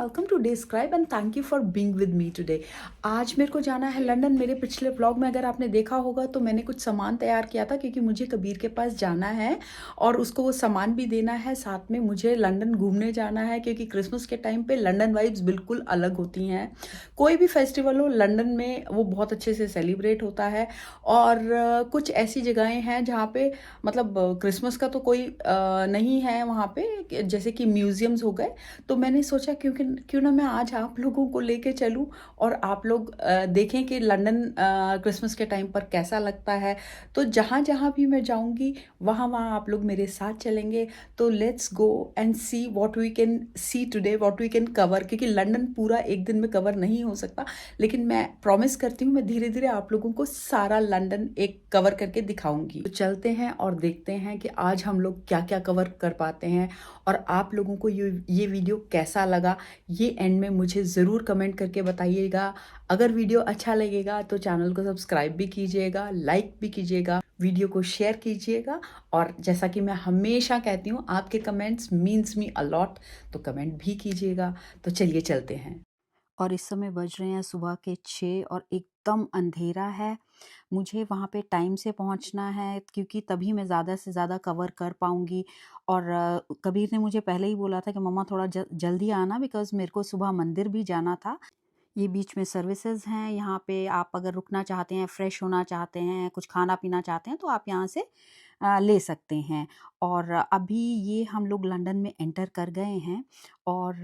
Welcome to describe and thank you for being with me today. आज मेरे को जाना है लंदन। मेरे पिछले व्लॉग में अगर आपने देखा होगा तो मैंने कुछ सामान तैयार किया था क्योंकि मुझे कबीर के पास जाना है और उसको वो सामान भी देना है। साथ में मुझे लंदन घूमने जाना है क्योंकि क्रिसमस के टाइम पे लंदन वाइब्स बिल्कुल अलग होती हैं। कोई भी फेस्टिवल हो लंदन में वो बहुत अच्छे से सेलिब्रेट होता है। और कुछ ऐसी जगहें हैं जहाँ पे मतलब क्रिसमस का तो कोई नहीं है वहाँ पे, जैसे कि म्यूजियम्स हो गए। तो मैंने सोचा क्योंकि क्यों ना मैं आज आप लोगों को लेके चलूं और आप लोग देखें कि लंदन क्रिसमस के टाइम पर कैसा लगता है। तो जहाँ जहाँ भी मैं जाऊंगी वहाँ वहाँ आप लोग मेरे साथ चलेंगे। तो let's go and see what we can see today, what we can cover, क्योंकि लंदन पूरा एक दिन में कवर नहीं हो सकता। लेकिन मैं प्रॉमिस करती हूँ मैं धीरे धीरे आप लोगों को सारा लंदन एक कवर करके दिखाऊंगी। तो चलते हैं और देखते हैं कि आज हम लोग क्या क्या कवर कर पाते हैं और आप लोगों को ये वीडियो कैसा लगा ये एंड में मुझे ज़रूर कमेंट करके बताइएगा। अगर वीडियो अच्छा लगेगा तो चैनल को सब्सक्राइब भी कीजिएगा, लाइक भी कीजिएगा, वीडियो को शेयर कीजिएगा। और जैसा कि मैं हमेशा कहती हूँ आपके कमेंट्स मीन्स मी अलॉट, तो कमेंट भी कीजिएगा। तो चलिए चलते हैं। और इस समय बज रहे हैं सुबह के 6 और एकदम अंधेरा है। मुझे वहाँ पे टाइम से पहुँचना है क्योंकि तभी मैं ज़्यादा से ज़्यादा कवर कर पाऊँगी। और कबीर ने मुझे पहले ही बोला था कि मम्मा थोड़ा जल्दी आना, बिकॉज़ मेरे को सुबह मंदिर भी जाना था। ये बीच में सर्विसेज हैं यहाँ पे, आप अगर रुकना चाहते हैं, फ्रेश होना चाहते हैं, कुछ खाना पीना चाहते हैं तो आप यहाँ से ले सकते हैं। और अभी ये हम लोग लंदन में एंटर कर गए हैं और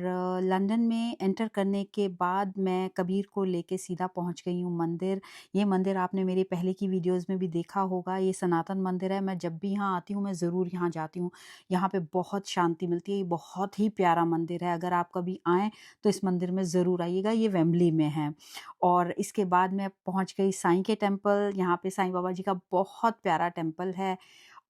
लंदन में एंटर करने के बाद मैं कबीर को लेके सीधा पहुँच गई हूँ मंदिर। ये मंदिर आपने मेरे पहले की वीडियोज़ में भी देखा होगा, ये सनातन मंदिर है। मैं जब भी यहाँ आती हूँ मैं ज़रूर यहाँ जाती हूँ। यहाँ पे बहुत शांति मिलती है, ये बहुत ही प्यारा मंदिर है। अगर आप कभी आएँ तो इस मंदिर में ज़रूर आइएगा, ये वेम्बली में है। और इसके बाद मैं पहुँच गई साईं के टेम्पल। यहाँ पे साईं बाबा जी का बहुत प्यारा टेम्पल है।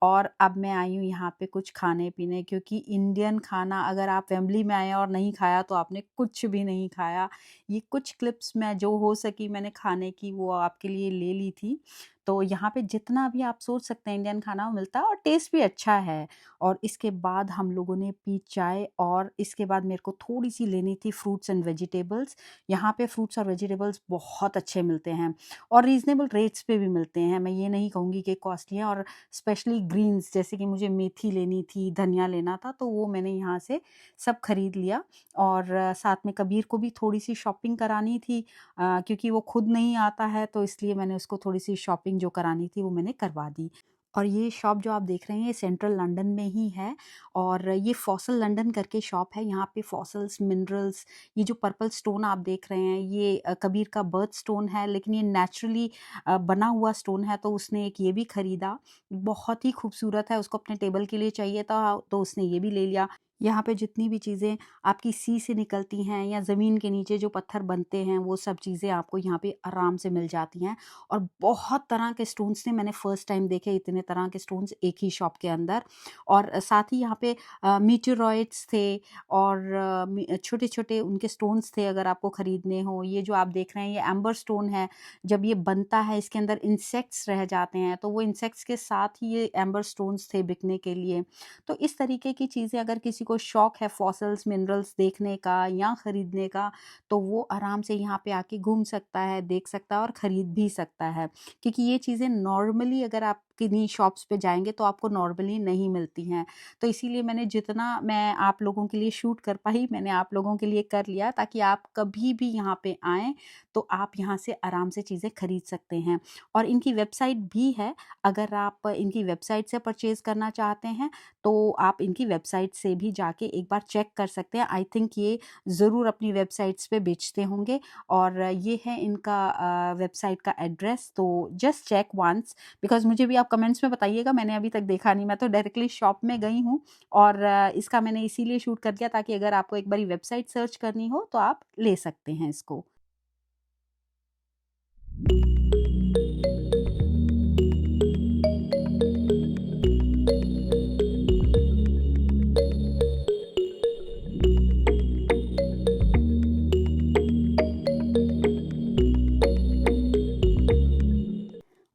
और अब मैं आई हूँ यहाँ पे कुछ खाने-पीने, क्योंकि इंडियन खाना अगर आप वेम्बली में आए हैं और नहीं खाया तो आपने कुछ भी नहीं खाया। ये कुछ क्लिप्स मैं जो हो सकी मैंने खाने की वो आपके लिए ले ली थी। तो यहाँ पे जितना भी आप सोच सकते हैं इंडियन खाना वो मिलता है और टेस्ट भी अच्छा है। और इसके बाद हम लोगों ने पी चाय और इसके बाद मेरे को थोड़ी-सी लेनी थी फ्रूट्स एंड वेजिटेबल्स। यहाँ पे फ्रूट्स और वेजिटेबल्स बहुत अच्छे मिलते हैं और रीज़नेबल रेट्स पे भी मिलते हैं। मैं ये नहीं कहूँगी कि कॉस्टली हैं। और स्पेशली ग्रीन्स, जैसे कि मुझे मेथी लेनी थी, धनिया लेना था, तो वो मैंने यहाँ से सब खरीद लिया। और साथ में कबीर को भी थोड़ी-सी शॉपिंग करानी थी, क्योंकि वो खुद नहीं आता है तो इसलिए मैंने उसको थोड़ी-सी शॉपिंग जो करानी थी वो मैंने करवा दी। और ये शॉप जो आप देख रहे हैं ये सेंट्रल लंदन में ही है और ये फॉसल लंदन करके शॉप है। यहाँ पे फॉसल्स, मिनरल्स, ये जो पर्पल स्टोन आप देख रहे हैं ये कबीर का बर्थ स्टोन है, लेकिन ये नेचुरली बना हुआ स्टोन है, तो उसने एक ये भी खरीदा। बहुत ही खूबसूरत है, उसको अपने टेबल के लिए चाहिए था तो उसने ये भी ले लिया। यहाँ पे जितनी भी चीज़ें आपकी सी से निकलती हैं या ज़मीन के नीचे जो पत्थर बनते हैं वो सब चीज़ें आपको यहाँ पे आराम से मिल जाती हैं। और बहुत तरह के स्टोन्स थे, मैंने फ़र्स्ट टाइम देखे इतने तरह के स्टोन्स एक ही शॉप के अंदर। और साथ ही यहाँ पे मीटेरॉइड्स थे और छोटे-छोटे उनके स्टोन्स थे अगर आपको खरीदने हो। ये जो आप देख रहे हैं ये एम्बर स्टोन है, जब ये बनता है इसके अंदर इंसेक्ट्स रह जाते हैं, तो वो इंसेक्ट्स के साथ ही ये एम्बर स्टोन्स थे बिकने के लिए। तो इस तरीके की चीज़ें अगर किसी को शौक है फॉसिल्स, मिनरल्स देखने का या खरीदने का, तो वो आराम से यहाँ पे आके घूम सकता है, देख सकता है और खरीद भी सकता है। क्योंकि ये चीज़ें नॉर्मली अगर आप किन्हीं शॉप्स पे जाएँगे तो आपको नॉर्मली नहीं मिलती हैं। तो इसीलिए मैंने जितना मैं आप लोगों के लिए शूट कर पाई, मैंने आप लोगों के लिए कर लिया, ताकि आप कभी भी यहाँ पे आएँ, तो आप यहाँ से आराम से चीज़ें खरीद सकते हैं। और इनकी वेबसाइट भी है, अगर आप इनकी वेबसाइट से परचेज़ करना चाहते हैं, तो आप इनकी वेबसाइट से भी जाके एक बार चेक कर सकते हैं। आई थिंक ये ज़रूर अपनी वेबसाइट्स पे बेचते होंगे। और ये है इनका वेबसाइट का एड्रेस, तो जस्ट चेक वंस, बिकॉज़ मुझे भी आप कमेंट्स में बताइएगा, मैंने अभी तक देखा नहीं, मैं तो डायरेक्टली शॉप में गई हूँ। और इसका मैंने इसीलिए शूट कर दिया ताकि अगर आपको एक बारी वेबसाइट सर्च करनी हो तो आप ले सकते हैं इसको।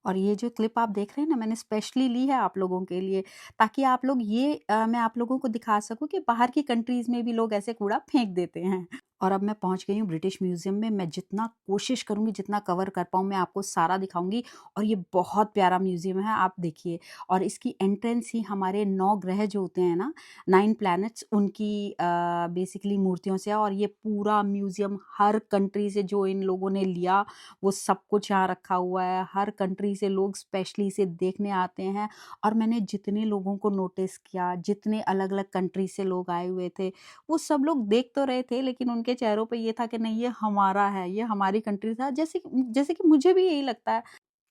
और ये जो क्लिप आप देख रहे हैं ना, मैंने स्पेशली ली है आप लोगों के लिए, ताकि आप लोग ये मैं आप लोगों को दिखा सकूँ कि बाहर की कंट्रीज़ में भी लोग ऐसे कूड़ा फेंक देते हैं। और अब मैं पहुंच गई हूँ ब्रिटिश म्यूजियम में। मैं जितना कोशिश करूंगी, जितना कवर कर पाऊँ, मैं आपको सारा दिखाऊंगी। और ये बहुत प्यारा म्यूजियम है, आप देखिए। और इसकी एंट्रेंस ही हमारे 9 ग्रह जो होते हैं ना, 9 प्लैनेट्स, उनकी बेसिकली मूर्तियों से है। और ये पूरा म्यूजियम हर कंट्री से जो इन लोगों ने लिया वो सब कुछ यहाँ रखा हुआ है। हर कंट्री से लोग स्पेशली इसे देखने आते हैं। और मैंने जितने लोगों को नोटिस किया, जितने अलग अलग कंट्री से लोग आए हुए थे, वो सब लोग देख तो रहे थे, लेकिन उनके चेहरों पे ये था कि नहीं, ये हमारा है, ये हमारी कंट्री था। जैसे कि मुझे भी यही लगता है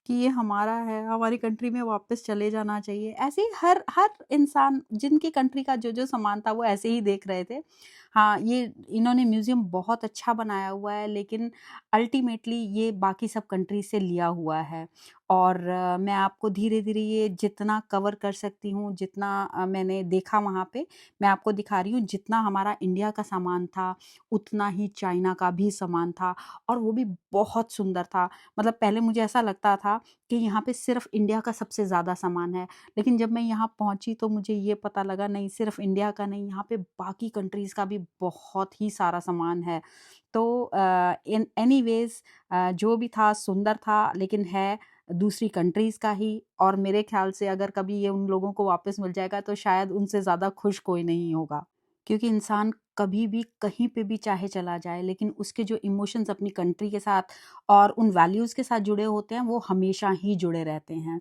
कि ये हमारा है, हमारी कंट्री में वापस चले जाना चाहिए। ऐसे ही हर हर इंसान जिनकी कंट्री का जो सामान था वो ऐसे ही देख रहे थे। हाँ, ये इन्होंने म्यूजियम बहुत अच्छा बनाया हुआ है, लेकिन अल्टीमेटली ये बाकी सब कंट्री से लिया हुआ है। और मैं आपको धीरे धीरे ये जितना कवर कर सकती हूँ, जितना मैंने देखा वहाँ पे, मैं आपको दिखा रही हूँ। जितना हमारा इंडिया का सामान था, उतना ही चाइना का भी सामान था, और वो भी बहुत सुंदर था। मतलब पहले मुझे ऐसा लगता था कि यहाँ पे सिर्फ इंडिया का सबसे ज़्यादा सामान है, लेकिन जब मैं यहाँ पहुँची तो मुझे ये पता लगा, नहीं, सिर्फ इंडिया का नहीं, यहाँ पे बाकी कंट्रीज़ का भी बहुत ही सारा सामान है। तो इन एनीवेज़, जो भी था सुंदर था, लेकिन है दूसरी कंट्रीज़ का ही। और मेरे ख़्याल से अगर कभी ये उन लोगों को वापस मिल जाएगा तो शायद उनसे ज़्यादा खुश कोई नहीं होगा। क्योंकि इंसान कभी भी कहीं पे भी चाहे चला जाए, लेकिन उसके जो इमोशंस अपनी कंट्री के साथ और उन वैल्यूज़ के साथ जुड़े होते हैं, वो हमेशा ही जुड़े रहते हैं।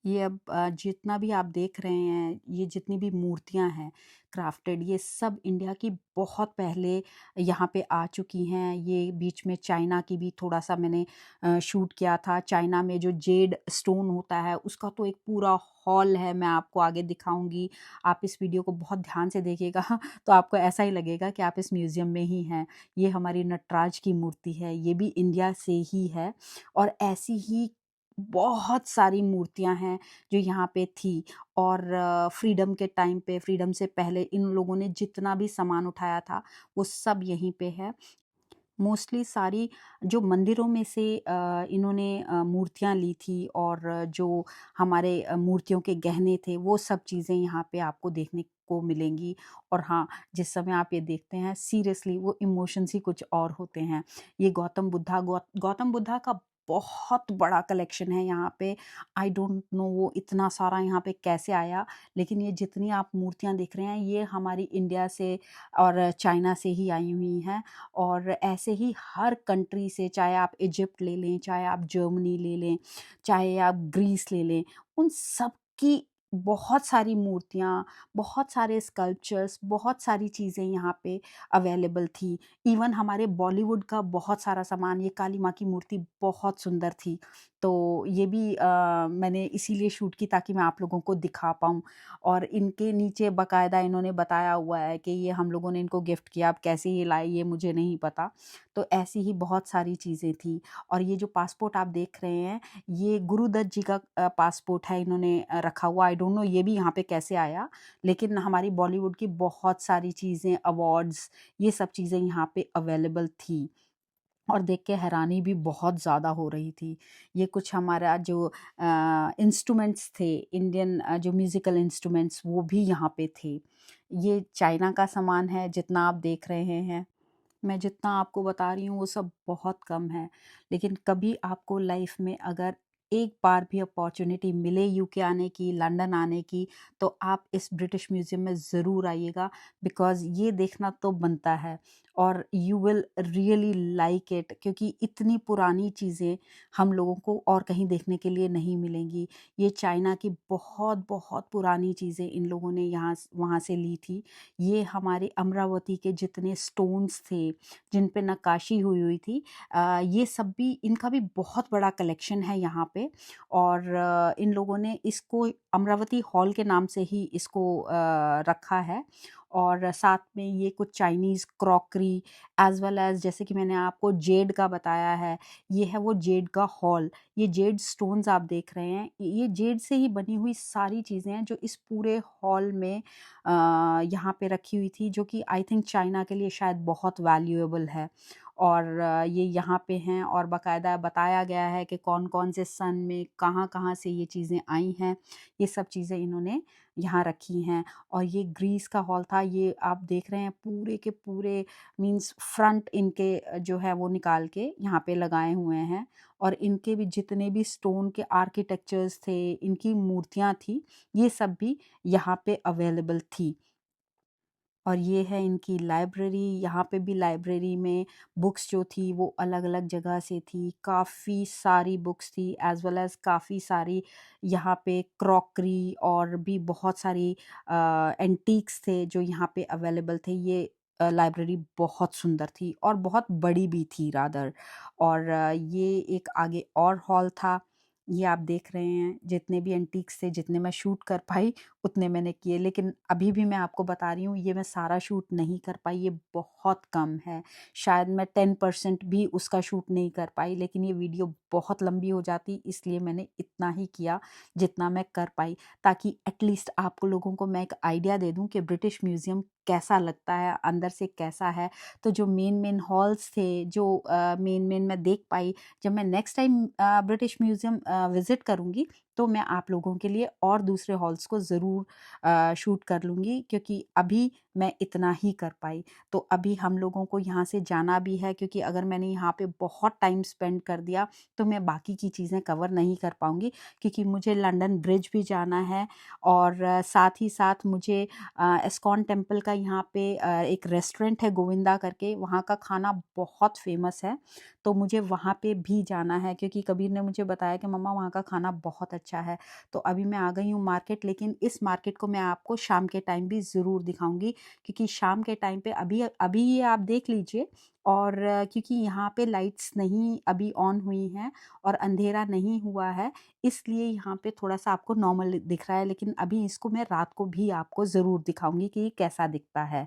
ये अब जितना भी आप देख रहे हैं, ये जितनी भी मूर्तियाँ हैं क्राफ्टेड, ये सब इंडिया की बहुत पहले यहाँ पे आ चुकी हैं। ये बीच में चाइना की भी थोड़ा-सा मैंने शूट किया था। चाइना में जो जेड स्टोन होता है, उसका तो एक पूरा हॉल है, मैं आपको आगे दिखाऊँगी। आप इस वीडियो को बहुत ध्यान से देखिएगा तो आपको ऐसा ही लगेगा कि आप इस म्यूज़ियम में ही हैं। ये हमारी नटराज की मूर्ति है, ये भी इंडिया से ही है। और ऐसी ही बहुत सारी मूर्तियाँ हैं जो यहाँ पे थी। और फ्रीडम के टाइम पे, फ्रीडम से पहले इन लोगों ने जितना भी सामान उठाया था, वो सब यहीं पे है। मोस्टली सारी जो मंदिरों में से इन्होंने मूर्तियाँ ली थी, और जो हमारे मूर्तियों के गहने थे, वो सब चीज़ें यहाँ पे आपको देखने को मिलेंगी। और हाँ, जिस समय आप ये देखते हैं, सीरियसली वो इमोशंस ही कुछ और होते हैं। ये गौतम बुद्धा का बहुत बड़ा कलेक्शन है यहाँ पे। आई डोंट नो वो इतना सारा यहाँ पे कैसे आया, लेकिन ये जितनी आप मूर्तियाँ देख रहे हैं, ये हमारी इंडिया से और चाइना से ही आई हुई हैं। और ऐसे ही हर कंट्री से, चाहे आप इजिप्ट ले लें, चाहे आप जर्मनी ले लें, चाहे आप ग्रीस ले लें, उन सब की बहुत सारी मूर्तियाँ, बहुत सारे स्कल्पचर्स, बहुत सारी चीज़ें यहाँ पे अवेलेबल थी। इवन हमारे बॉलीवुड का बहुत सारा सामान, ये काली माँ की मूर्ति बहुत सुंदर थी। तो ये भी मैंने इसीलिए शूट की ताकि मैं आप लोगों को दिखा पाऊँ। और इनके नीचे बाकायदा इन्होंने बताया हुआ है कि ये हम लोगों ने इनको गिफ्ट किया, अब कैसे ये लाए ये मुझे नहीं पता। तो ऐसी ही बहुत सारी चीज़ें थी। और ये जो पासपोर्ट आप देख रहे हैं, ये गुरुदत्त जी का पासपोर्ट है, इन्होंने रखा हुआ। आई डोंट नो ये भी यहाँ पे कैसे आया, लेकिन हमारी बॉलीवुड की बहुत सारी चीज़ें, अवार्ड्स, ये सब चीज़ें यहाँ पे अवेलेबल थी। और देख के हैरानी भी बहुत ज़्यादा हो रही थी। ये कुछ हमारा जो इंस्ट्रूमेंट्स थे, इंडियन जो म्यूज़िकल इंस्ट्रूमेंट्स, वो भी यहाँ पे थे। ये चाइना का सामान है जितना आप देख रहे हैं। मैं जितना आपको बता रही हूँ वो सब बहुत कम है, लेकिन कभी आपको लाइफ में अगर एक बार भी अपॉर्चुनिटी मिले यूके आने की, लंदन आने की, तो आप इस ब्रिटिश म्यूज़ियम में ज़रूर आइएगा, बिकॉज़ ये देखना तो बनता है। और you will really like it, क्योंकि इतनी पुरानी चीज़ें हम लोगों को और कहीं देखने के लिए नहीं मिलेंगी। ये चाइना की बहुत पुरानी चीज़ें इन लोगों ने यहाँ वहाँ से ली थी। ये हमारे अमरावती के जितने स्टोन्स थे, जिन पे नक्काशी हुई हुई थी, ये सब भी, इनका भी बहुत बड़ा कलेक्शन है यहाँ पे। और इन लोगों ने इसको अमरावती हॉल के नाम से ही इसको रखा है। और साथ में ये कुछ Chinese crockery, as well as, जैसे कि मैंने आपको जेड का बताया है, ये है वो जेड का हॉल। ये जेड स्टोन्स आप देख रहे हैं, ये जेड से ही बनी हुई सारी चीज़ें हैं जो इस पूरे हॉल में यहाँ पे रखी हुई थी, जो कि आई थिंक चाइना के लिए शायद बहुत वैल्यूएबल है। और ये यहाँ पे हैं और बाकायदा बताया गया है कि कौन-कौन से सन में कहाँ-कहाँ से ये चीज़ें आई हैं। ये सब चीज़ें इन्होंने यहाँ रखी हैं। और ये ग्रीस का हॉल था, ये आप देख रहे हैं पूरे के पूरे मीन्स फ्रंट इनके जो है वो निकाल के यहाँ पे लगाए हुए हैं। और इनके भी जितने भी स्टोन के आर्किटेक्चर्स थे, इनकी मूर्तियाँ थी, ये सब भी यहाँ पे अवेलेबल थी। और ये है इनकी लाइब्रेरी, यहाँ पे भी लाइब्रेरी में बुक्स जो थी वो अलग-अलग जगह से थी, काफ़ी सारी बुक्स थी एज़ वेल एज़ काफ़ी सारी यहाँ पे क्रॉकरी और भी बहुत सारी एंटीक्स थे जो यहाँ पे अवेलेबल थे। ये लाइब्रेरी बहुत सुंदर थी और बहुत बड़ी भी थी रादर। और ये एक आगे और हॉल था, ये आप देख रहे हैं जितने भी एंटीक्स थे, जितने मैं शूट कर पाई उतने मैंने किए, लेकिन अभी भी मैं आपको बता रही हूँ ये मैं सारा शूट नहीं कर पाई, ये बहुत कम है। शायद मैं 10% भी उसका शूट नहीं कर पाई, लेकिन ये वीडियो बहुत लंबी हो जाती, इसलिए मैंने इतना ही किया जितना मैं कर पाई, ताकि एटलीस्ट आप लोगों को मैं एक आइडिया दे दूँ कि ब्रिटिश म्यूज़ियम कैसा लगता है, अंदर से कैसा है। तो जो मेन हॉल्स थे, जो मेन मैं देख पाई, जब मैं next time British museum visit करूँगी, तो मैं आप लोगों के लिए और दूसरे हॉल्स को ज़रूर शूट कर लूँगी, क्योंकि अभी मैं इतना ही कर पाई। तो अभी हम लोगों को यहाँ से जाना भी है, क्योंकि अगर मैंने यहाँ पे बहुत टाइम स्पेंड कर दिया तो मैं बाकी की चीज़ें कवर नहीं कर पाऊँगी, क्योंकि मुझे लंदन ब्रिज भी जाना है। और साथ ही साथ मुझे इस्कॉन टेम्पल का यहाँ पे एक रेस्टोरेंट है गोविंदा करके, वहाँ का खाना बहुत फ़ेमस है, तो मुझे वहाँ पे भी जाना है, क्योंकि कबीर ने मुझे बताया कि मम्मा वहाँ का खाना बहुत अच्छा है। तो अभी मैं आ गई हूँ मार्केट, लेकिन इस मार्केट को मैं आपको शाम के टाइम भी ज़रूर दिखाऊँगी, क्योंकि शाम के टाइम पे अभी अभी ये आप देख लीजिए। और क्योंकि यहाँ पे लाइट्स नहीं अभी ऑन हुई हैं और अंधेरा नहीं हुआ है, इसलिए यहाँ पे थोड़ा-सा आपको नॉर्मल दिख रहा है, लेकिन अभी इसको मैं रात को भी आपको ज़रूर दिखाऊँगी कि ये कैसा दिखता है।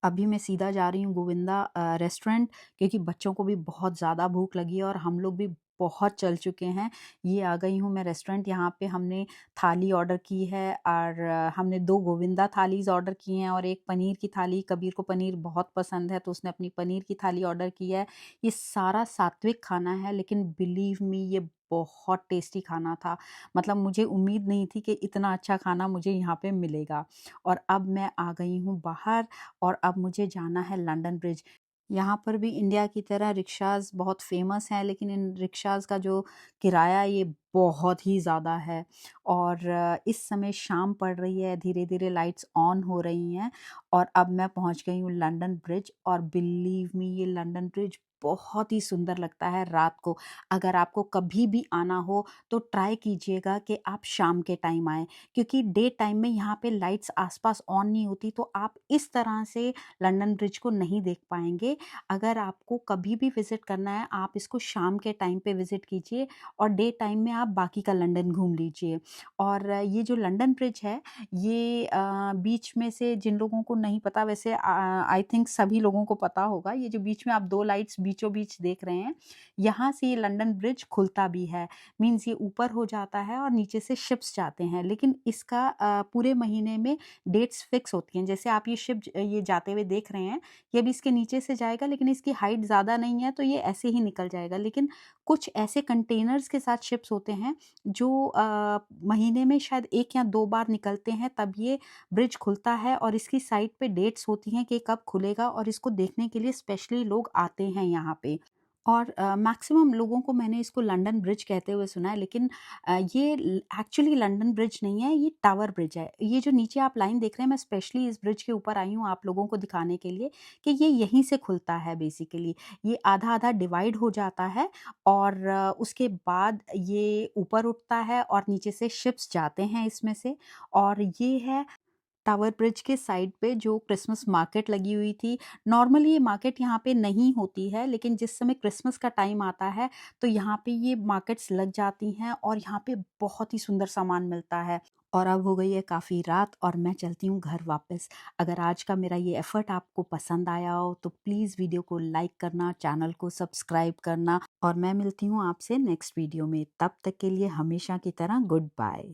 अभी मैं सीधा जा रही हूँ गोविंदा रेस्टोरेंट, क्योंकि बच्चों को भी बहुत ज़्यादा भूख लगी है और हम लोग भी बहुत चल चुके हैं। ये आ गई हूँ मैं रेस्टोरेंट, यहाँ पे हमने थाली ऑर्डर की है और हमने 2 गोविंदा थालीज़ ऑर्डर की हैं और 1 पनीर की थाली। कबीर को पनीर बहुत पसंद है, तो उसने अपनी पनीर की थाली ऑर्डर की है। ये सारा सात्विक खाना है, लेकिन बिलीव मी ये बहुत टेस्टी खाना था। मतलब मुझे उम्मीद नहीं थी कि इतना अच्छा खाना मुझे यहाँ पे मिलेगा। और अब मैं आ गई हूँ बाहर और अब मुझे जाना है लंदन ब्रिज। यहाँ पर भी इंडिया की तरह रिक्शाज़ बहुत फ़ेमस हैं, लेकिन इन रिक्शाज़ का जो किराया ये बहुत ही ज़्यादा है। और इस समय शाम पड़ रही है, धीरे-धीरे लाइट्स ऑन हो रही हैं और अब मैं पहुँच गई हूँ लंदन ब्रिज। और बिलीव मी ये लंदन ब्रिज बहुत ही सुंदर लगता है रात को। अगर आपको कभी भी आना हो तो ट्राई कीजिएगा कि आप शाम के टाइम आएँ, क्योंकि डे टाइम में यहाँ पे लाइट्स आस-पास ऑन नहीं होती, तो आप इस तरह से लंदन ब्रिज को नहीं देख पाएँगे। अगर आपको कभी भी विज़िट करना है, आप इसको शाम के टाइम पे विज़िट कीजिए और डे टाइम में आप बाकी का लंदन घूम लीजिए। और ये जो लंदन ब्रिज है, ये बीच में से जिन लोगों को नहीं पता, वैसे आई थिंक सभी लोगों को पता होगा, ये जो बीच में आप 2 लाइट्स बीचों-बीच देख रहे हैं, यहाँ से ये लंदन ब्रिज खुलता भी है। मीन्स ये ऊपर हो जाता है और नीचे से शिप्स जाते हैं, लेकिन इसका पूरे महीने में डेट्स फिक्स होती हैं। जैसे आप ये शिप ये जाते हुए देख रहे हैं, ये भी इसके नीचे से जाएगा, लेकिन इसकी हाइट ज़्यादा नहीं है, तो ये ऐसे ही निकल जाएगा। लेकिन कुछ ऐसे कंटेनर्स के साथ शिप्स होते हैं जो महीने में शायद 1 या 2 बार निकलते हैं, तब ये ब्रिज खुलता है और इसकी साइड पे डेट्स होती हैं कि कब खुलेगा, और इसको देखने के लिए स्पेशली लोग आते हैं यहाँ पे। और मैक्सिमम लोगों को मैंने इसको लंदन ब्रिज कहते हुए सुना है, लेकिन ये एक्चुअली लंदन ब्रिज नहीं है, ये टावर ब्रिज है। ये जो नीचे आप लाइन देख रहे हैं, मैं स्पेशली इस ब्रिज के ऊपर आई हूँ आप लोगों को दिखाने के लिए कि ये यहीं से खुलता है बेसिकली। ये आधा-आधा डिवाइड हो जाता है और उसके बाद ये ऊपर उठता है और नीचे से शिप्स जाते हैं इसमें से। और ये है टावर ब्रिज के साइड पे जो क्रिसमस मार्केट लगी हुई थी। नॉर्मली ये मार्केट यहाँ पे नहीं होती है, लेकिन जिस समय क्रिसमस का टाइम आता है तो यहाँ पे ये मार्केट्स लग जाती हैं और यहाँ पे बहुत ही सुंदर सामान मिलता है। और अब हो गई है काफ़ी रात और मैं चलती हूँ घर वापस। अगर आज का मेरा ये एफ़र्ट आपको पसंद आया हो तो प्लीज़ वीडियो को लाइक करना, चैनल को सब्सक्राइब करना, और मैं मिलती हूँ आपसे नेक्स्ट वीडियो में। तब तक के लिए हमेशा की तरह गुड बाय।